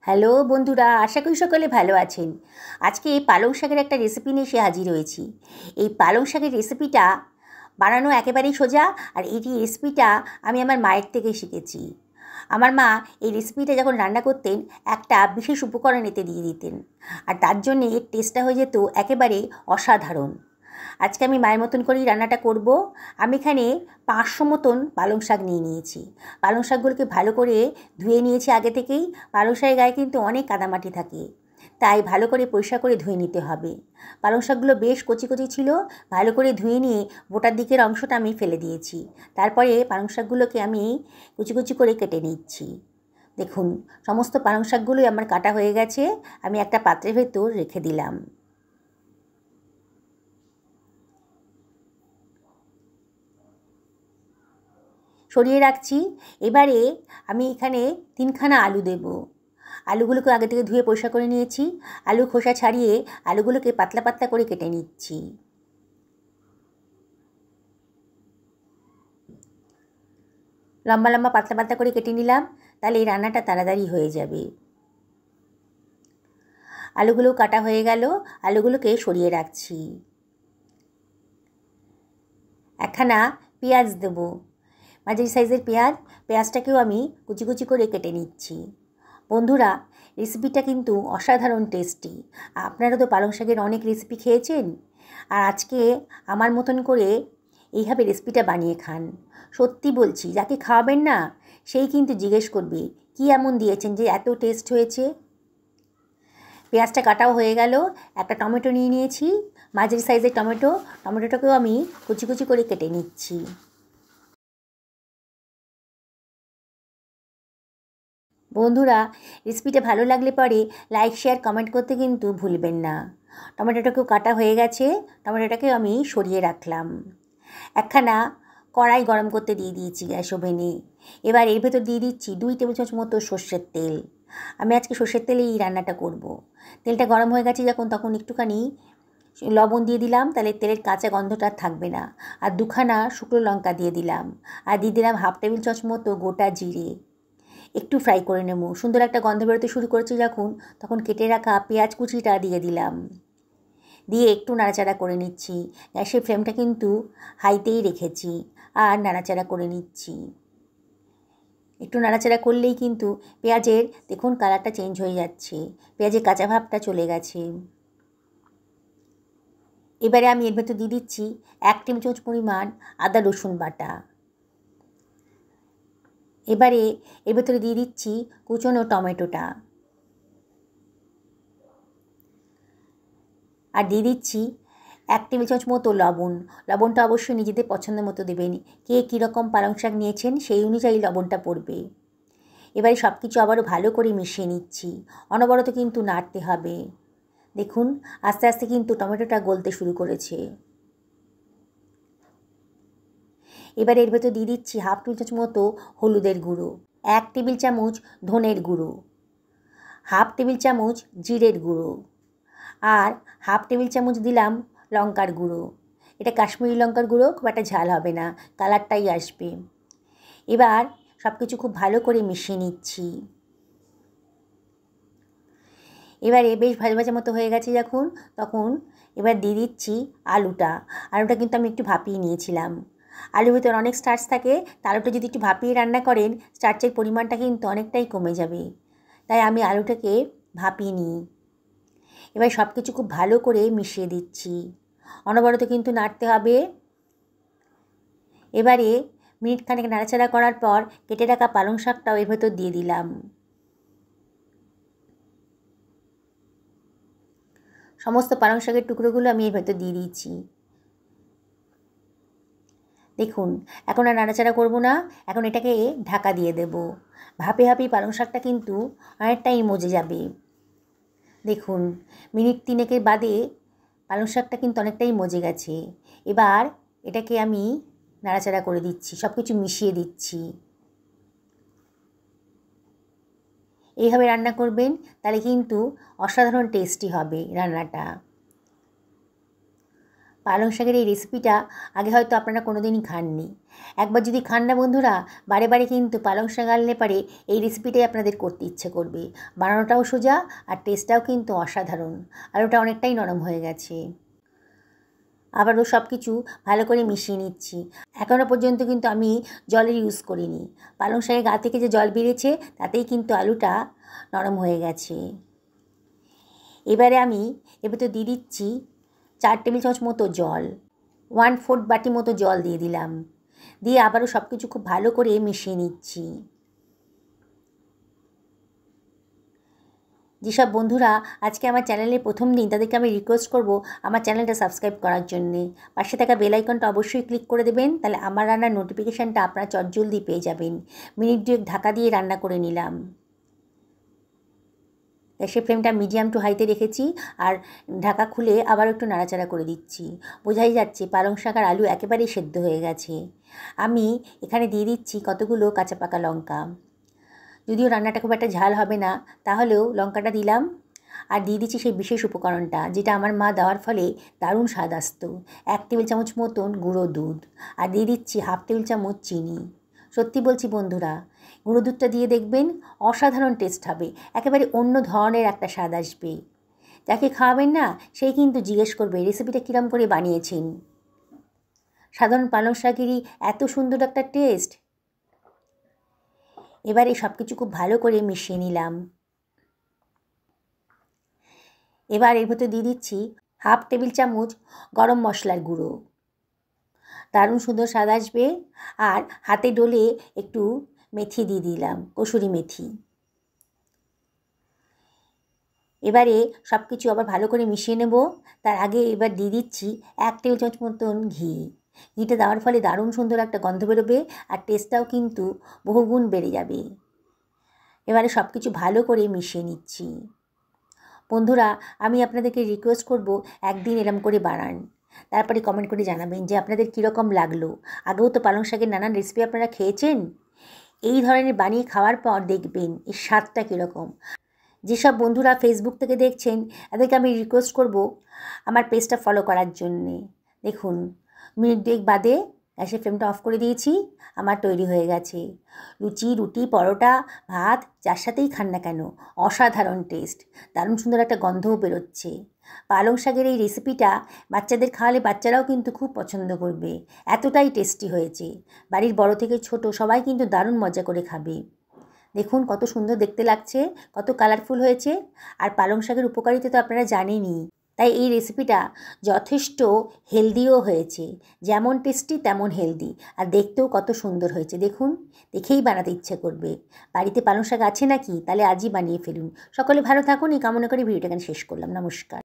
Hello বন্ধুরা, আশা করি সকলে ভালো আছেন। আজকে পালং শাকের একটা রেসিপি নিয়ে এসে হাজির হয়েছি। এই পালং শাকের রেসিপিটা বানানো একেবারেই সোজা, আর এই রেসিপিটা আমি আমার মায়ের থেকে শিখেছি। আমার মা এই রেসিপিটা যখন রান্না করতেন একটা বিশেষ উপকরণ এতে দিয়ে দিতেন, আর তার জন্যে এর টেস্টটা হয়ে যেত একেবারে অসাধারণ। আজকে আমি মায়ের মতন করেই রান্নাটা করব। আমি এখানে 500 মতন পালং শাক নিয়ে নিয়েছি। পালং শাকগুলোকে ভালো করে ধুয়ে নিয়েছি আগে থেকেই। পালং শাকের গায়ে কিন্তু অনেক কাদামাটি থাকে, তাই ভালো করে পরিষ্কার করে ধুয়ে নিতে হবে। পালং শাকগুলো বেশ কচি কচি ছিল। ভালো করে ধুয়ে নিয়ে বোটার দিকের অংশটা আমি ফেলে দিয়েছি। তারপরে পালং শাকগুলোকে আমি কুচি কুচি করে কেটে নিচ্ছি। দেখুন, সমস্ত পালং শাকগুলোই আমার কাটা হয়ে গেছে। আমি একটা পাত্রের ভেতর রেখে দিলাম। সরিয়ে রাখছি। এবারে আমি এখানে 3খানা আলু দেব। আলুগুলোকে আগে থেকে ধুয়ে পরিষ্কার করে নিয়েছি। আলু খোসা ছাড়িয়ে আলুগুলোকে পাতলা পাতলা করে কেটে নিচ্ছি। লম্বা লম্বা পাতলা পাতলা করে কেটে নিলাম, তাহলে এই রান্নাটা তাড়াতাড়ি হয়ে যাবে। আলুগুলো কাটা হয়ে গেল। আলুগুলোকে সরিয়ে রাখছি। একখানা পেঁয়াজ দেব, মাঝারি সাইজের পেঁয়াজ। পেঁয়াজটাকেও আমি কুচি কুচি করে কেটে নিচ্ছি। বন্ধুরা, রেসিপিটা কিন্তু অসাধারণ টেস্টি। আপনারা তো পালং শাকের অনেক রেসিপি খেয়েছেন, আর আজকে আমার মতন করে এইভাবে রেসিপিটা বানিয়ে খান। সত্যি বলছি, যাকে খাওয়াবেন না সেই কিন্তু জিজ্ঞেস করবে কী এমন দিয়েছেন যে এত টেস্ট হয়েছে। পেঁয়াজটা কাটাও হয়ে গেল। একটা টমেটো নিয়ে নিয়েছি, মাঝারি সাইজের টমেটো। টমেটোটাকেও আমি কুচি কুচি করে কেটে নিচ্ছি। বন্ধুরা, রেসিপিটা ভালো লাগলে পরে লাইক শেয়ার কমেন্ট করতে কিন্তু ভুলবেন না। টমেটোটাকেও কাটা হয়ে গেছে। টমেটোটাকেও আমি সরিয়ে রাখলাম। একখানা কড়াই গরম করতে দিয়ে দিয়েছি গ্যাস ওভেনে। এবার এর ভেতর দিয়ে দিচ্ছি 2 টেবিল চামচ মতো সর্ষের তেল। আমি আজকে সর্ষের তেলেই এই রান্নাটা করব। তেলটা গরম হয়ে গেছে যখন, তখন একটুখানি লবণ দিয়ে দিলাম, তাহলে তেলের কাঁচা গন্ধটা থাকবে না। আর 2খানা শুকনো লঙ্কা দিয়ে দিলাম। আর দিয়ে দিলাম 1/2 টেবিল চামচ মতো গোটা জিরে। একটু ফ্রাই করে নেব। সুন্দর একটা গন্ধ বেরোতে শুরু করেছে যখন, তখন কেটে রাখা পেঁয়াজ কুচিটা দিয়ে দিলাম। দিয়ে একটু নাড়াচাড়া করে নিচ্ছি। গ্যাসের ফ্লেমটা কিন্তু হাইতেই রেখেছি, আর নাড়াচাড়া করে নিচ্ছি। একটু নাড়াচাড়া করলেই কিন্তু পেঁয়াজের দেখুন কালারটা চেঞ্জ হয়ে যাচ্ছে, পেঁয়াজের কাঁচা ভাবটা চলে গেছে। এবারে আমি এর ভেতর দিয়ে দিচ্ছি 1 টেবিল চামচ পরিমাণ আদা রসুন বাটা। এবারে এর ভেতরে দিয়ে দিচ্ছি কুচনো টমেটোটা, আর দিয়ে দিচ্ছি 1 টেবিল চামচ মতো লবণ। লবণটা অবশ্যই নিজেদের পছন্দ মতো দেবেন। কে কীরকম পালং শাক নিয়েছেন সেই অনুযায়ী লবণটা পড়বে। এবারে সব কিছু আবারও ভালো করে মিশিয়ে নিচ্ছি। অনবরত কিন্তু নাড়তে হবে। দেখুন, আস্তে আস্তে কিন্তু টমেটোটা গলতে শুরু করেছে। এবারে এর ভেতর দিয়ে দিচ্ছি 1/2 টেবিল চামচ মতো হলুদের গুঁড়ো, 1 টেবিল চামচ ধনের গুঁড়ো, 1/2 টেবিল চামচ জিরের গুঁড়ো, আর 1/2 টেবিল চামচ দিলাম লঙ্কার গুঁড়ো। এটা কাশ্মীরি লঙ্কার গুঁড়ো, খুব একটা ঝাল হবে না, কালারটাই আসবে। এবার সব কিছু খুব ভালো করে মিশিয়ে নিচ্ছি। এবারে বেশ ভাজা ভাজা মতো হয়ে গেছে যখন, তখন এবার দিয়ে দিচ্ছি আলুটা। আলুটা কিন্তু আমি একটু ভাপিয়ে নিয়েছিলাম। আলুর ভিতরে অনেক স্টার্চ থাকে, তা আলুটা যদি একটু ভাপিয়ে রান্না করেন স্টার্চের পরিমাণটা কিন্তু অনেকটাই কমে যাবে। তাই আমি আলুটাকে ভাপিয়ে নিই। এবার সব কিছু খুব ভালো করে মিশিয়ে দিচ্ছি। অনবরত কিন্তু নাড়তে হবে। এবারে মিনিট খানেক নাড়াচাড়া করার পর কেটে রাখা পালং শাকটাও এর ভেতর দিয়ে দিলাম। সমস্ত পালং শাকের টুকরোগুলো আমি এর ভেতর দিয়ে দিয়েছি। দেখুন, এখন আর নাড়াচাড়া করব না, এখন এটাকে ঢাকা দিয়ে দেব। ভাপে ভাপেই পালং শাকটা কিন্তু অনেকটাই মজে যাবে। দেখুন, মিনিট 3 বাদে পালং শাকটা কিন্তু অনেকটাই মজে গেছে। এবার এটাকে আমি নাড়াচাড়া করে দিচ্ছি, সব কিছু মিশিয়ে দিচ্ছি। এইভাবে রান্না করবেন, তাহলে কিন্তু অসাধারণ টেস্টি হবে রান্নাটা। পালং শাকের এই রেসিপিটা আগে হয়তো আপনারা কোনো দিনই খাননি। একবার যদি খান না বন্ধুরা, বারে বারে কিন্তু পালং শাক আনলে পারে এই রেসিপিটাই আপনাদের করতে ইচ্ছে করবে। বানানোটাও সোজা আর টেস্টটাও কিন্তু অসাধারণ। আলুটা অনেকটাই নরম হয়ে গেছে। আবারও সব কিছু ভালো করে মিশিয়ে নিচ্ছি। এখনও পর্যন্ত কিন্তু আমি জলের ইউজ করিনি। পালং শাকের গা থেকে যে জল বেরিয়েছে তাতেই কিন্তু আলুটা নরম হয়ে গেছে। এবারে আমি তো দিয়ে দিচ্ছি 4 টেবিল চামচ মতো জল, 1/4 বাটি মতো জল দিয়ে দিলাম। দিয়ে আবারও সব কিছু খুব ভালো করে মিশিয়ে নিচ্ছি। যেসব বন্ধুরা আজকে আমার চ্যানেলে প্রথম দিন, তাদেরকে আমি রিকোয়েস্ট করব আমার চ্যানেলটা সাবস্ক্রাইব করার জন্যে। পাশে থাকা বেল আইকনটা অবশ্যই ক্লিক করে দেবেন, তাহলে আমার রান্নার নোটিফিকেশানটা আপনারা চটজলদি পেয়ে যাবেন। মিনিট 2 ঢাকা দিয়ে রান্না করে নিলাম। গ্যাসের ফ্লেমটা মিডিয়াম টু হাইতে রেখেছি আর ঢাকা খুলে আবার একটু নাড়াচাড়া করে দিচ্ছি। বোঝাই যাচ্ছে পালং শাক আর আলু একেবারেই সেদ্ধ হয়ে গেছে। আমি এখানে দিয়ে দিচ্ছি কতগুলো কাঁচা পাকা লঙ্কা। যদিও রান্নাটা খুব একটা ঝাল হবে না, তাহলেও লঙ্কাটা দিলাম। আর দিয়ে দিচ্ছি সেই বিশেষ উপকরণটা, যেটা আমার মা দেওয়ার ফলে দারুণ স্বাদ আসতো। 1 টেবিল চামচ মতন গুঁড়ো দুধ, আর দিয়ে দিচ্ছি 1/2 টেবিল চামচ চিনি। সত্যি বলছি বন্ধুরা, গুঁড়ো দুধটা দিয়ে দেখবেন অসাধারণ টেস্ট হবে, একেবারে অন্য ধরনের একটা স্বাদ আসবে। যাকে খাওয়াবেন না সেই কিন্তু জিজ্ঞেস করবে রেসিপিটা কীরকম করে বানিয়েছেন। সাধারণ পালং শাকেরই এত সুন্দর একটা টেস্ট। এবারে সব কিছু খুব ভালো করে মিশিয়ে নিলাম। এবার এর ভেতর দিয়ে দিচ্ছি 1/2 টেবিল চামচ গরম মশলার গুঁড়ো। দারুণ সুন্দর স্বাদ আসবে। আর হাতে ডলে একটু মেথি দিয়ে দিলাম, কসুরি মেথি। এবারে সব কিছু আবার ভালো করে মিশিয়ে নেব। তার আগে এবার দিয়ে দিচ্ছি 1 টেবিল চামচ মতন ঘি। ঘিটা দেওয়ার ফলে দারুণ সুন্দর একটা গন্ধ বেরোবে আর টেস্টটাও কিন্তু বহুগুণ বেড়ে যাবে। এবারে সব কিছু ভালো করে মিশিয়ে নিচ্ছি। বন্ধুরা, আমি আপনাদেরকে রিকোয়েস্ট করব একদিন এরম করে বানান, তারপরে কমেন্ট করে জানাবেন যে আপনাদের কীরকম লাগলো। আগেও তো পালং শাকের নানান রেসিপি আপনারা খেয়েছেন, এই ধরনের বানিয়ে খাওয়ার পর দেখবেন এর স্বাদটা কীরকম। যেসব বন্ধুরা ফেসবুক থেকে দেখছেন তাদেরকে আমি রিকোয়েস্ট করব আমার পেজটা ফলো করার জন্যে। দেখুন, মিনিট 2 বাদে গ্যাসের ফ্লেমটা অফ করে দিয়েছি, আমার তৈরি হয়ে গেছে। লুচি, রুটি, পরোটা, ভাত যার সাথেই খান না কেন অসাধারণ টেস্ট, দারুণ সুন্দর একটা গন্ধও বেরোচ্ছে। পালং শাকের এই রেসিপিটা বাচ্চাদের খাওয়ালে বাচ্চারাও কিন্তু খুব পছন্দ করবে, এতটাই টেস্টি হয়েছে। বাড়ির বড় থেকে ছোট সবাই কিন্তু দারুণ মজা করে খাবে। দেখুন কত সুন্দর দেখতে লাগছে, কত কালারফুল হয়েছে। আর পালং শাকের উপকারিতা তো আপনারা জানেনই, তাই এই রেসিপিটা যথেষ্ট হেলদিও হয়েছে। যেমন টেস্টি তেমন হেলদি, আর দেখতেও কত সুন্দর হয়েছে। দেখুন, দেখেই বানাতে ইচ্ছে করবে। বাড়িতে পালং শাক আছে নাকি? তাহলে আজই বানিয়ে ফেলুন। সকলে ভালো থাকুন, এই কামনা করে ভিডিওটা এখানে শেষ করলাম। নমস্কার।